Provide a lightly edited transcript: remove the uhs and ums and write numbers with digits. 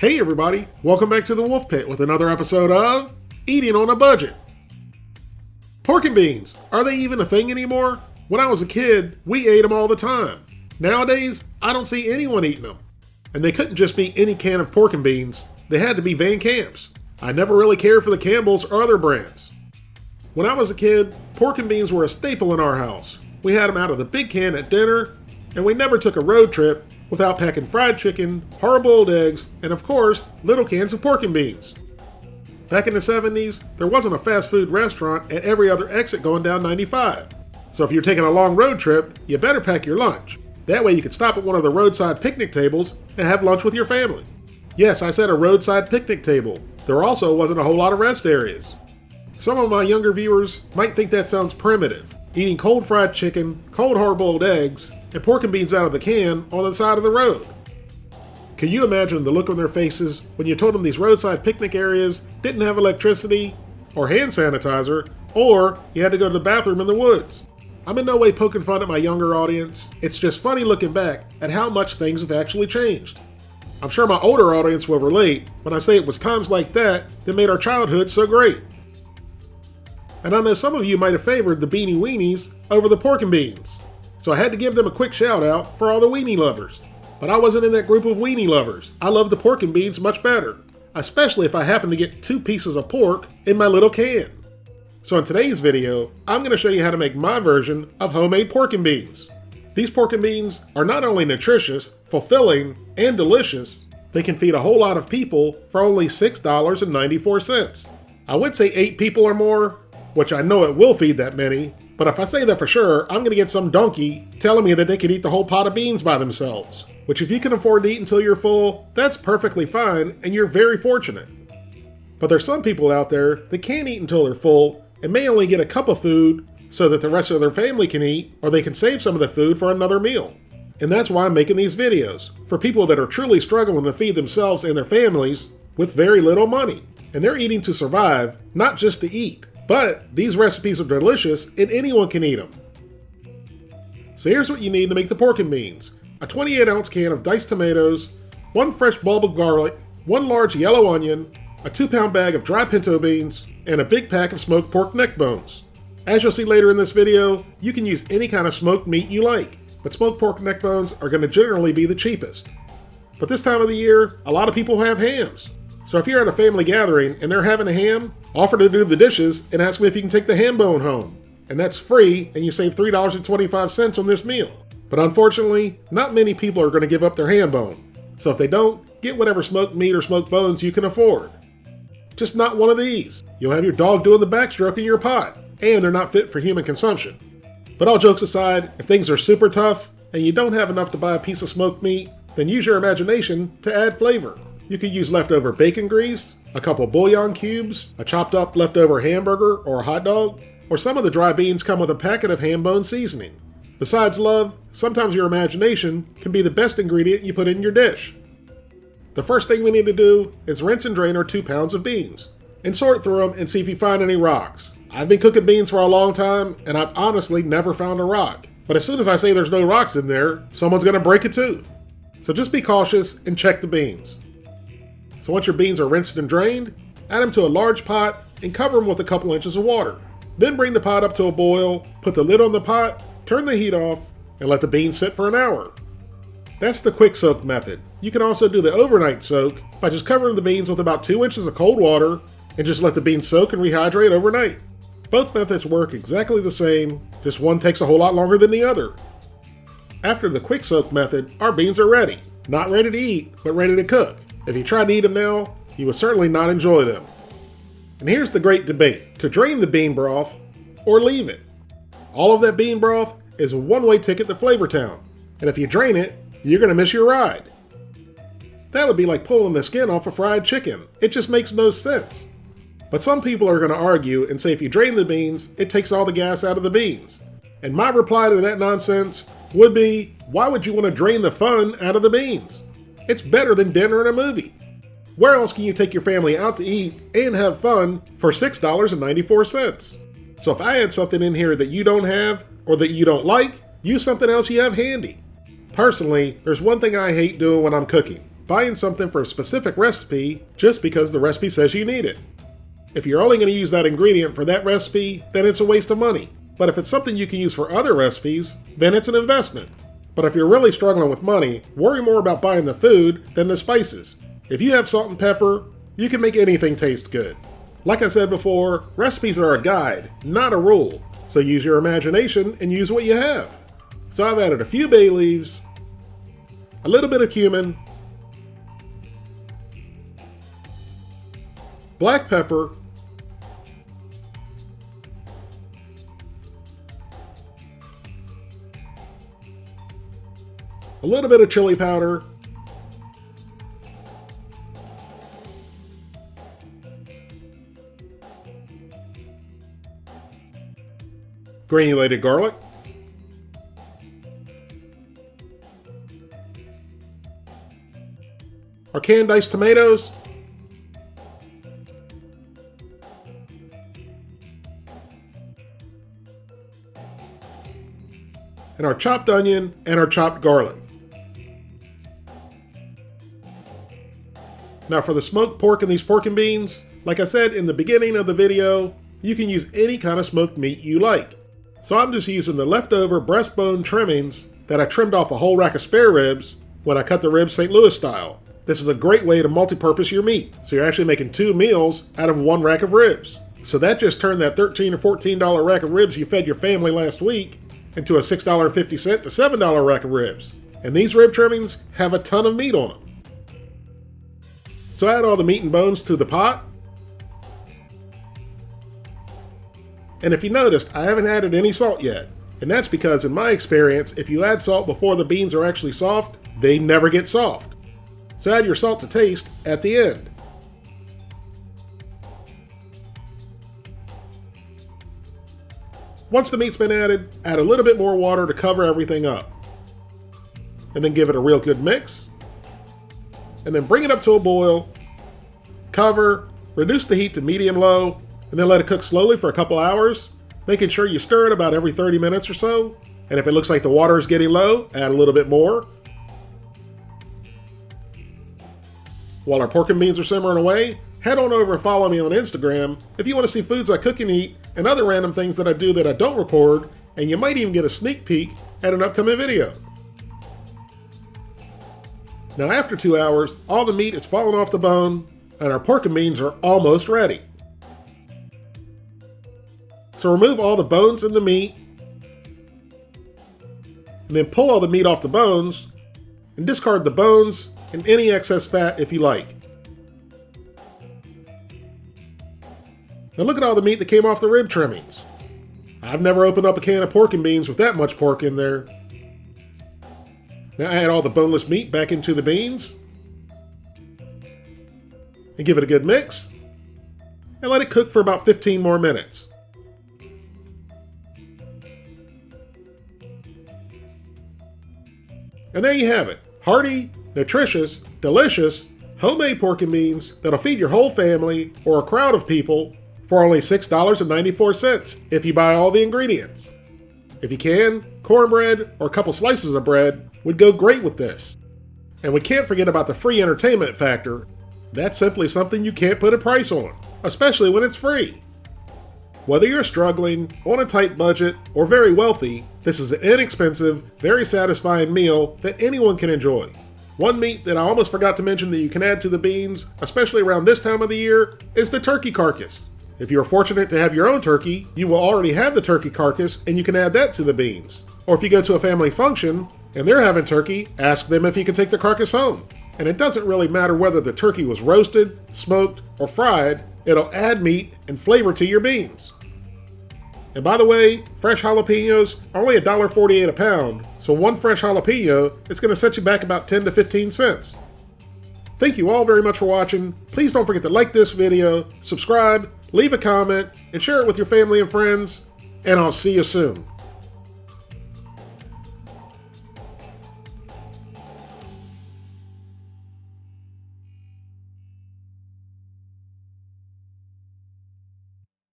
Hey everybody, welcome back to the Wolf Pit with another episode of Eating on a Budget. Pork and beans, are they even a thing anymore? When I was a kid, we ate them all the time. Nowadays, I don't see anyone eating them. And they couldn't just be any can of pork and beans, they had to be Van Camp's. I never really cared for the Campbell's or other brands. When I was a kid, pork and beans were a staple in our house. We had them out of the big can at dinner, and we never took a road trip without packing fried chicken, hard-boiled eggs, and of course, little cans of pork and beans. Back in the 70s, there wasn't a fast food restaurant at every other exit going down 95. So if you're taking a long road trip, you better pack your lunch. That way you could stop at one of the roadside picnic tables and have lunch with your family. Yes, I said a roadside picnic table. There also wasn't a whole lot of rest areas. Some of my younger viewers might think that sounds primitive, eating cold fried chicken, cold hard-boiled eggs, and pork and beans out of the can on the side of the road. Can you imagine the look on their faces when you told them these roadside picnic areas didn't have electricity, or hand sanitizer, or you had to go to the bathroom in the woods? I'm in no way poking fun at my younger audience, it's just funny looking back at how much things have actually changed. I'm sure my older audience will relate when I say it was times like that that made our childhood so great. And I know some of you might have favored the Beanie Weenies over the pork and beans. So I had to give them a quick shout out for all the weenie lovers. But I wasn't in that group of weenie lovers. I love the pork and beans much better, especially if I happen to get 2 pieces of pork in my little can. So in today's video, I'm going to show you how to make my version of homemade pork and beans. These pork and beans are not only nutritious, fulfilling, and delicious, they can feed a whole lot of people for only $6.94. I would say 8 people or more, which I know it will feed that many, but if I say that for sure, I'm going to get some donkey telling me that they could eat the whole pot of beans by themselves. Which if you can afford to eat until you're full, that's perfectly fine and you're very fortunate. But there's some people out there that can't eat until they're full and may only get a cup of food so that the rest of their family can eat, or they can save some of the food for another meal. And that's why I'm making these videos, for people that are truly struggling to feed themselves and their families with very little money. And they're eating to survive, not just to eat. But these recipes are delicious and anyone can eat them. So here's what you need to make the pork and beans. A 28-ounce can of diced tomatoes, 1 fresh bulb of garlic, 1 large yellow onion, a 2-pound bag of dry pinto beans, and a big pack of smoked pork neck bones. As you'll see later in this video, you can use any kind of smoked meat you like, but smoked pork neck bones are going to generally be the cheapest. But this time of the year, a lot of people have hams. So if you're at a family gathering and they're having a ham, offer to do the dishes and ask me if you can take the ham bone home. And that's free, and you save $3.25 on this meal. But unfortunately, not many people are going to give up their ham bone. So if they don't, get whatever smoked meat or smoked bones you can afford. Just not one of these. You'll have your dog doing the backstroke in your pot, and they're not fit for human consumption. But all jokes aside, if things are super tough and you don't have enough to buy a piece of smoked meat, then use your imagination to add flavor. You could use leftover bacon grease, a couple bouillon cubes, a chopped up leftover hamburger or a hot dog, or some of the dry beans come with a packet of ham bone seasoning. Besides love, sometimes your imagination can be the best ingredient you put in your dish. The first thing we need to do is rinse and drain our 2 pounds of beans, and sort through them and see if you find any rocks. I've been cooking beans for a long time, and I've honestly never found a rock. But as soon as I say there's no rocks in there, someone's going to break a tooth. So just be cautious and check the beans. So once your beans are rinsed and drained, add them to a large pot and cover them with a couple inches of water. Then bring the pot up to a boil, put the lid on the pot, turn the heat off, and let the beans sit for an hour. That's the quick soak method. You can also do the overnight soak by just covering the beans with about 2 inches of cold water and just let the beans soak and rehydrate overnight. Both methods work exactly the same, just one takes a whole lot longer than the other. After the quick soak method, our beans are ready. Not ready to eat, but ready to cook. If you tried to eat them now, you would certainly not enjoy them. And here's the great debate, to drain the bean broth or leave it. All of that bean broth is a one-way ticket to Flavor Town, and if you drain it, you're going to miss your ride. That would be like pulling the skin off a fried chicken. It just makes no sense. But some people are going to argue and say if you drain the beans, it takes all the gas out of the beans. And my reply to that nonsense would be, why would you want to drain the fun out of the beans? It's better than dinner and a movie. Where else can you take your family out to eat and have fun for $6.94? So if I add something in here that you don't have or that you don't like, use something else you have handy. Personally, there's one thing I hate doing when I'm cooking, buying something for a specific recipe just because the recipe says you need it. If you're only going to use that ingredient for that recipe, then it's a waste of money. But if it's something you can use for other recipes, then it's an investment. But if you're really struggling with money, worry more about buying the food than the spices. If you have salt and pepper, you can make anything taste good. Like I said before, recipes are a guide, not a rule. So use your imagination and use what you have. So I've added a few bay leaves, a little bit of cumin, black pepper, a little bit of chili powder, granulated garlic, our canned diced tomatoes, and our chopped onion and our chopped garlic. Now for the smoked pork and these pork and beans, like I said in the beginning of the video, you can use any kind of smoked meat you like. So I'm just using the leftover breastbone trimmings that I trimmed off a whole rack of spare ribs when I cut the ribs St. Louis style. This is a great way to multi-purpose your meat, so you're actually making 2 meals out of 1 rack of ribs. So that just turned that $13 or $14 rack of ribs you fed your family last week into a $6.50 to $7 rack of ribs. And these rib trimmings have a ton of meat on them. So add all the meat and bones to the pot. And if you noticed, I haven't added any salt yet. And that's because in my experience, if you add salt before the beans are actually soft, they never get soft. So add your salt to taste at the end. Once the meat's been added, add a little bit more water to cover everything up. And then give it a real good mix. And then bring it up to a boil, cover, reduce the heat to medium-low, and then let it cook slowly for a couple hours, making sure you stir it about every 30 minutes or so. And if it looks like the water is getting low, add a little bit more. While our pork and beans are simmering away, head on over and follow me on Instagram if you want to see foods I cook and eat and other random things that I do that I don't record, and you might even get a sneak peek at an upcoming video. Now after 2 hours, all the meat is falling off the bone and our pork and beans are almost ready. So remove all the bones and the meat, and then pull all the meat off the bones and discard the bones and any excess fat if you like. Now look at all the meat that came off the rib trimmings. I've never opened up a can of pork and beans with that much pork in there. Now add all the boneless meat back into the beans and give it a good mix and let it cook for about 15 more minutes. And there you have it. Hearty, nutritious, delicious, homemade pork and beans that'll feed your whole family or a crowd of people for only $6.94 if you buy all the ingredients. If you can, cornbread or a couple slices of bread would go great with this. And we can't forget about the free entertainment factor. That's simply something you can't put a price on, especially when it's free. Whether you're struggling, on a tight budget, or very wealthy, this is an inexpensive, very satisfying meal that anyone can enjoy. One meat that I almost forgot to mention that you can add to the beans, especially around this time of the year, is the turkey carcass. If you're fortunate to have your own turkey, you will already have the turkey carcass and you can add that to the beans. Or if you go to a family function and they're having turkey, ask them if you can take the carcass home. And it doesn't really matter whether the turkey was roasted, smoked, or fried, it'll add meat and flavor to your beans. And by the way, fresh jalapenos are only $1.48 a pound, so one fresh jalapeno is going to set you back about 10 to 15 cents. Thank you all very much for watching. Please don't forget to like this video, subscribe, leave a comment, and share it with your family and friends, and I'll see you soon.